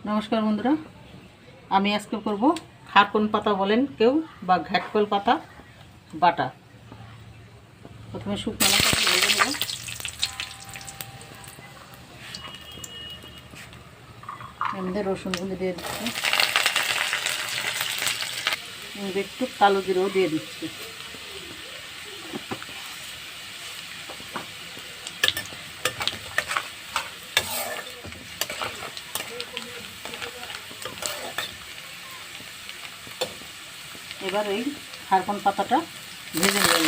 নমস্কার বন্ধুরা, আমি আজকে করব খারকন পাতা বলেন কেউ বা ঘাটকল পাতা বাটা। প্রথমে শুকনো লঙ্কাটা ভেজে নেব। এমনি রসুনগুলো দিয়ে দিচ্ছি, একটু কালো জিরেও দিয়ে দিচ্ছি। এবার এই খারকন পাতাটা ভেজে নেব।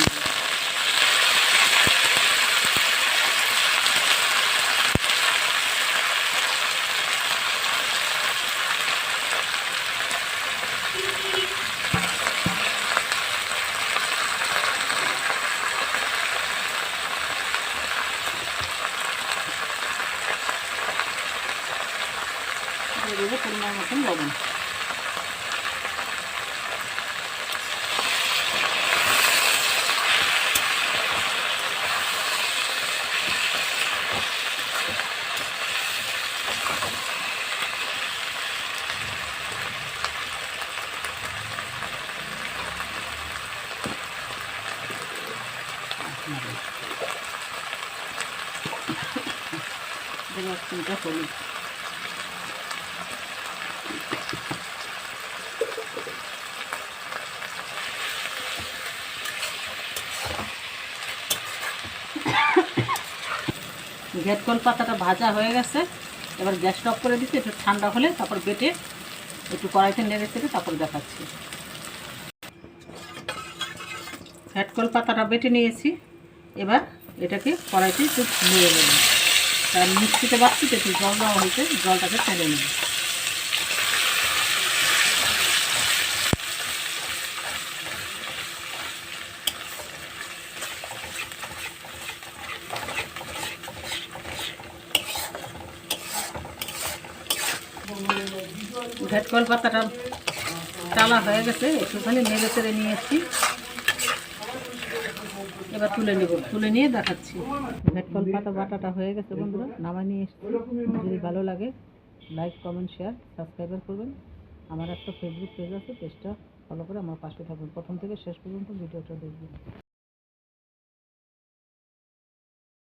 পরিমাণ মতন লবণ। এক চিমটা হলুদ। ঘেটকল পাতাটা ভাজা হয়ে গেছে, এবার গ্যাসটা অফ করে দিচ্ছি। একটু ঠান্ডা হলে তারপর বেটে একটু কড়াইতে নেড়ে চেড়ে তারপর দেখাচ্ছি। ঘেটকল পাতাটা বেটে নিয়েছি, এবার এটাকে কড়াইতে একটু নেড়ে নেব। তার মিক্সিতে বাচ্ছি একটু জল দেওয়া হয়েছে, জলটাকে ফেলে নেব। ঘেটকল পাতাটা চালা হয়ে গেছে, একটুখানি নেড়ে চেড়ে নিয়েছি। এবার তুলে নেব, তুলে নিয়ে দেখাচ্ছি। ঘেটকল পাতা বাটাটা হয়ে গেছে বন্ধুরা, নামাই নিয়ে এসেছি। যদি ভালো লাগে লাইক, কমেন্ট, শেয়ার, সাবস্ক্রাইবার করবেন। আমার একটা ফেসবুক পেজ আছে, পেজটা ফলো করে আমার পাশে থাকবেন। প্রথম থেকে শেষ পর্যন্ত ভিডিওটা দেখবেন।